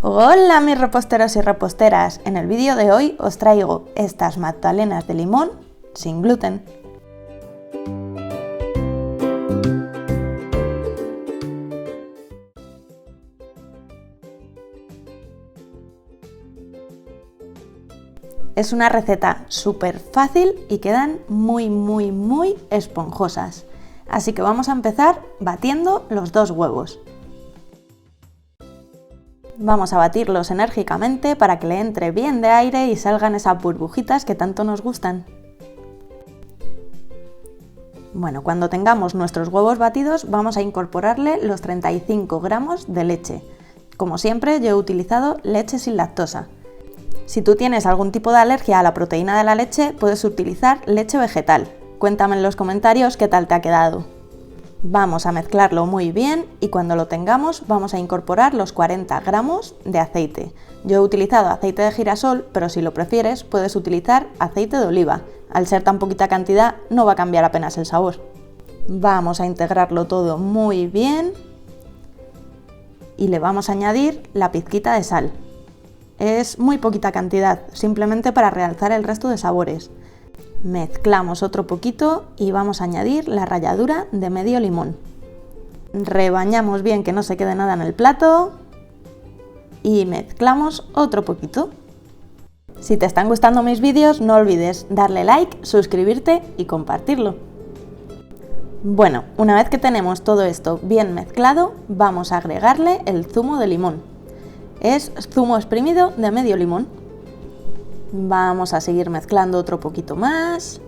Hola mis reposteros y reposteras, en el vídeo de hoy os traigo estas magdalenas de limón sin gluten. Es una receta súper fácil y quedan muy esponjosas. Así que vamos a empezar batiendo los 2 huevos. Vamos a batirlos enérgicamente para que le entre bien de aire y salgan esas burbujitas que tanto nos gustan. Bueno, cuando tengamos nuestros huevos batidos vamos a incorporarle los 35 gramos de leche. Como siempre, yo he utilizado leche sin lactosa. Si tú tienes algún tipo de alergia a la proteína de la leche, puedes utilizar leche vegetal. Cuéntame en los comentarios qué tal te ha quedado. Vamos a mezclarlo muy bien y cuando lo tengamos vamos a incorporar los 40 gramos de aceite. Yo he utilizado aceite de girasol, pero si lo prefieres puedes utilizar aceite de oliva. Al ser tan poquita cantidad no va a cambiar apenas el sabor. Vamos a integrarlo todo muy bien y le vamos a añadir la pizquita de sal. Es muy poquita cantidad, simplemente para realzar el resto de sabores. Mezclamos otro poquito y vamos a añadir la ralladura de medio limón. Rebañamos bien que no se quede nada en el plato y mezclamos otro poquito. Si te están gustando mis vídeos, no olvides darle like, suscribirte y compartirlo. Bueno, una vez que tenemos todo esto bien mezclado, vamos a agregarle el zumo de limón. Es zumo exprimido de medio limón. Vamos a seguir mezclando otro poquito más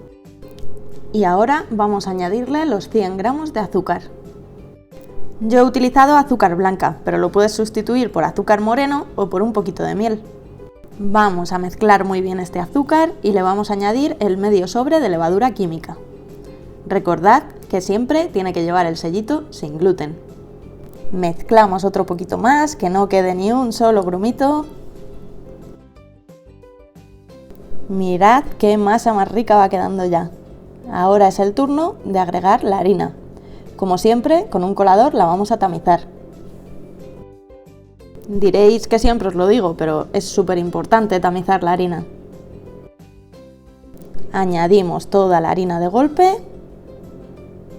y ahora vamos a añadirle los 100 gramos de azúcar. Yo he utilizado azúcar blanca, pero lo puedes sustituir por azúcar moreno o por un poquito de miel. Vamos a mezclar muy bien este azúcar y le vamos a añadir el medio sobre de levadura química. Recordad que siempre tiene que llevar el sellito sin gluten. Mezclamos otro poquito más, que no quede ni un solo grumito. Mirad qué masa más rica va quedando ya. Ahora es el turno de agregar la harina. Como siempre, con un colador la vamos a tamizar. Diréis que siempre os lo digo, pero es súper importante tamizar la harina. Añadimos toda la harina de golpe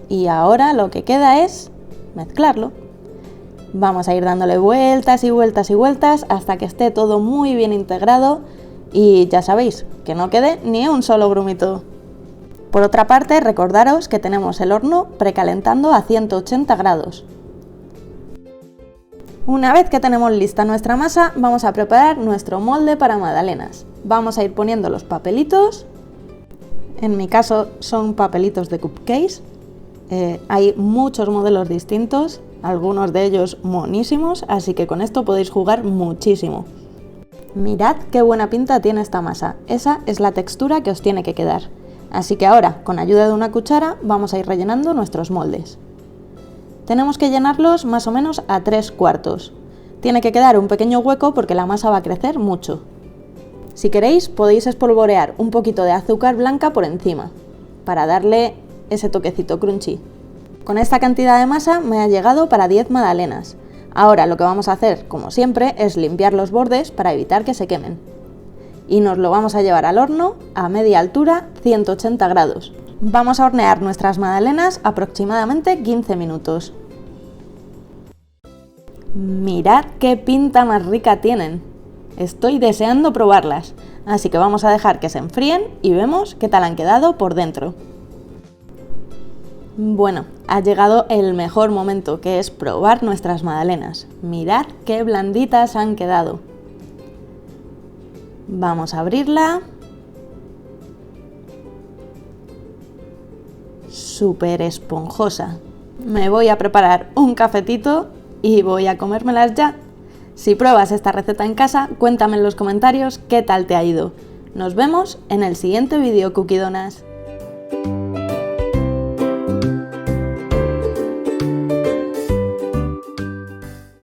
y ahora lo que queda es mezclarlo. Vamos a ir dándole vueltas y vueltas y vueltas hasta que esté todo muy bien integrado y ya sabéis, que no quede ni un solo grumito. Por otra parte, recordaros que tenemos el horno precalentando a 180 grados. Una vez que tenemos lista nuestra masa, vamos a preparar nuestro molde para magdalenas. Vamos a ir poniendo los papelitos. En mi caso son papelitos de cupcakes. Hay muchos modelos distintos, algunos de ellos monísimos, así que con esto podéis jugar muchísimo. Mirad qué buena pinta tiene esta masa, esa es la textura que os tiene que quedar. Así que ahora, con ayuda de una cuchara, vamos a ir rellenando nuestros moldes. Tenemos que llenarlos más o menos a 3/4. Tiene que quedar un pequeño hueco porque la masa va a crecer mucho. Si queréis, podéis espolvorear un poquito de azúcar blanca por encima, para darle ese toquecito crunchy. Con esta cantidad de masa me ha llegado para 10 magdalenas. Ahora lo que vamos a hacer, como siempre, es limpiar los bordes para evitar que se quemen. Y nos lo vamos a llevar al horno a media altura, 180 grados. Vamos a hornear nuestras magdalenas aproximadamente 15 minutos. Mirad qué pinta más rica tienen. Estoy deseando probarlas, así que vamos a dejar que se enfríen y vemos qué tal han quedado por dentro. Bueno, ha llegado el mejor momento, que es probar nuestras magdalenas. Mirad qué blanditas han quedado. Vamos a abrirla. Súper esponjosa. Me voy a preparar un cafetito y voy a comérmelas ya. Si pruebas esta receta en casa, cuéntame en los comentarios qué tal te ha ido. Nos vemos en el siguiente vídeo, Cookie Donas.